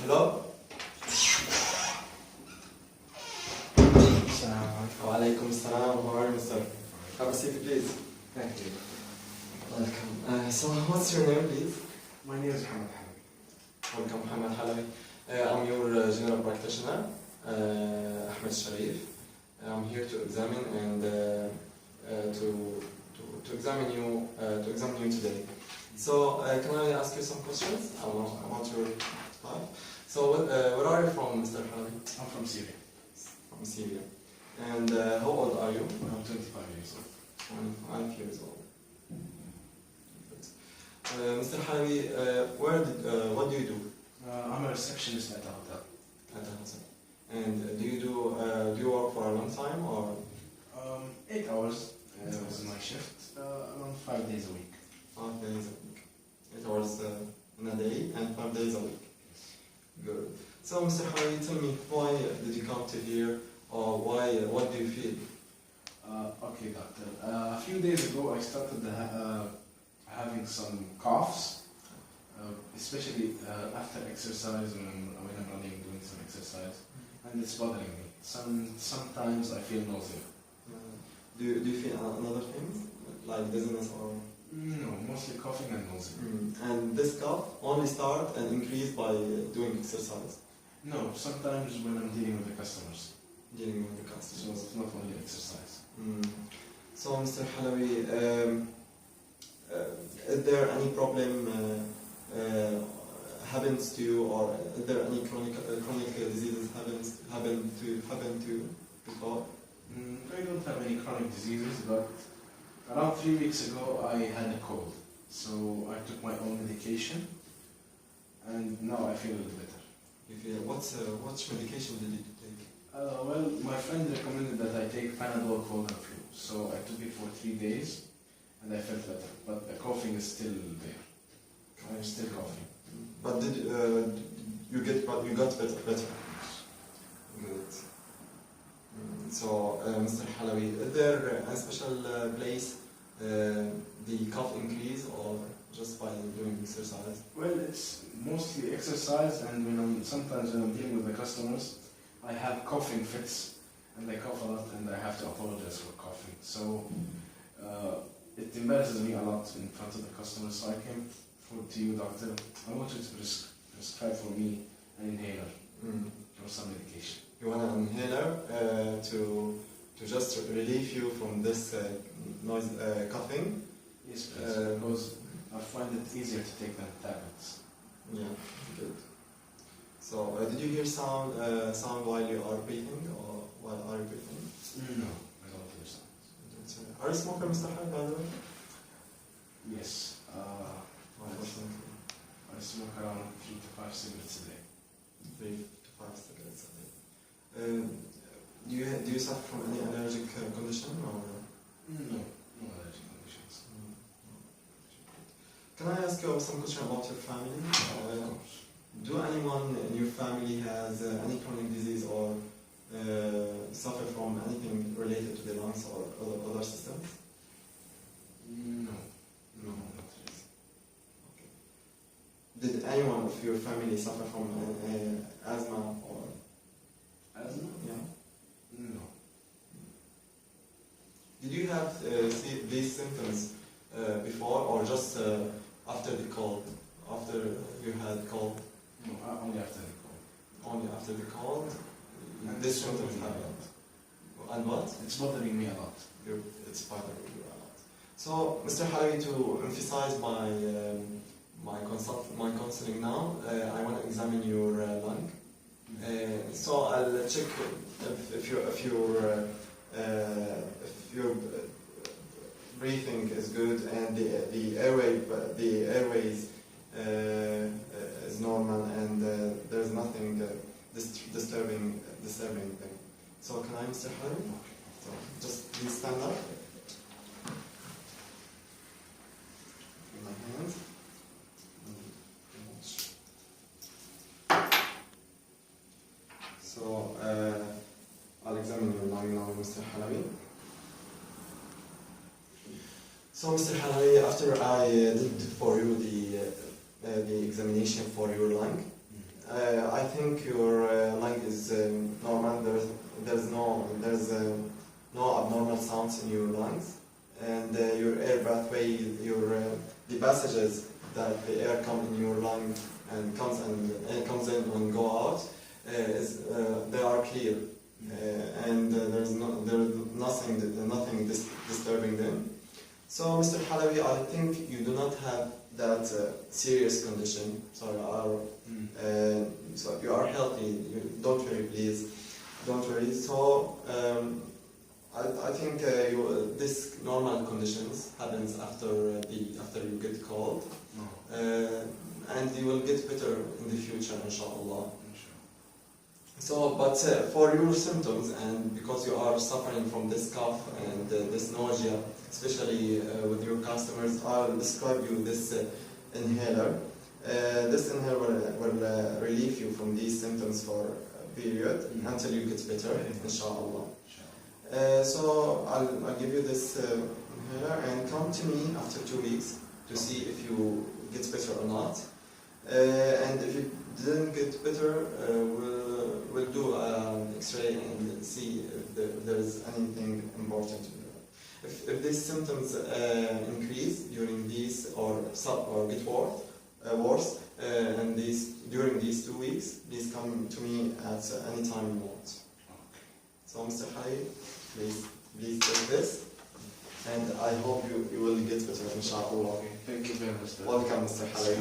Hello? Wa alaikum salam. How are you, sir? Have a seat, please. Thank you. Welcome. So, what's your name, please? My name is Mohammed Halabi. Welcome, Muhammad Halabi. I'm your general practitioner, Ahmed Sharif. I'm here to examine and to examine you today. So, can I ask you some questions about your life? So, where are you from, Mr. Halabi? I'm from Syria. From Syria. And how old are you? I'm 25 years old. 25 years old. Mr. Halabi, what do you do I'm a receptionist at a hotel. at the hotel? And do you work for a long time or 8 hours was my shift, around 5 days a week. 5 days a week? 8 hours in a day and 5 days a week. Good. So, Mr. Halabi, tell me, why did you come to here, or what do you feel? Okay, doctor. A few days ago, I started having some coughs, especially after exercise when I'm running, doing some exercise, and it's bothering me. Sometimes I feel nausea. Do you feel another thing, like dizziness or? No, mostly coughing and nausea. And this cough only start and increase by doing exercise, No, sometimes when I'm dealing with the customers. dealing with the So customers. it's not only exercise. So, Mr. Halabi, is there any problem happens to you, or is there any chronic diseases happen to before? I don't have any chronic diseases, but around 3 weeks ago I had a cold. So I took my own medication, and now I feel a little better. You feel what medication did you take? Well, my friend recommended that I take Panadol cold and flu. So I took it for 3 days, and I felt better. But the coughing is still there. I'm still coughing. But did you got better? Good. So, Mr. Halabi, is there a special place the cough increase, or just by doing exercise? Well, it's mostly exercise, and sometimes when I'm dealing with the customers, I have coughing fits, and I cough a lot, and I have to apologize for coughing. So it embarrasses me a lot in front of the customers. So I came to you, doctor. I want you to prescribe for me an inhaler or some medication. You want an inhaler to just relieve you from this noise, coughing? Yes, please, because I find it easier to take than tablets. Yeah, good. So, did you hear sound while you are breathing, or while are you breathing? No, I don't hear sounds. Are you a smoker, Mr. Halabi, by the way? Yes, Unfortunately. I smoke around 3 to 5 cigarettes a day. 3 to 5 cigarettes a day. Do you suffer from any allergic condition, or? No allergic conditions. Can I ask you some question about your family? Do anyone in your family has any chronic disease, or suffer from anything related to the lungs or other systems? No, not really. Okay. Did anyone of your family suffer from asthma or? Asthma? Yeah. No. Did you have these symptoms before, or just after the cold? After you had cold? No, only after the cold. Only after the cold? And This it's symptoms bothering me a happened. lot. And what? It's bothering me a lot. It's bothering you a lot. So, Mr. Halabi, to emphasize my counseling now, I want to examine your lung. So I'll check if your breathing is good, and the airways is normal, and there's nothing disturbing thing. So can I, Mr. Halabi? So just please stand up. In my hands. So I'll examine your lung now, Mr. Halabi. So, Mr. Halabi, after I did for you the examination for your lung, I think your lung is normal. There's no abnormal sounds in your lungs, and your air pathway, the passages that the air come in your lung and comes in and go out, they are clear, and there's nothing disturbing them. So, Mr. Halabi, I think you do not have that serious condition. So you are healthy. Don't worry, please. Don't worry. So I think this normal conditions happens after you get cold, and you will get better in the future, inshallah. So, but for your symptoms, and because you are suffering from this cough and this nausea, especially with your customers, I'll describe you this inhaler. This inhaler will relieve you from these symptoms for a period until you get better, inshallah. So I'll give you this inhaler, and come to me after 2 weeks to see if you get better or not. And if you didn't get better, we'll do an X-ray and see if there is anything important to do. If these symptoms increase during these or get worse, and during these 2 weeks, please come to me at any time you want. So, Mr. Khalid, please take this, and I hope you will get better, inshallah. Okay. Thank you very much. Welcome, Mr. Khalid.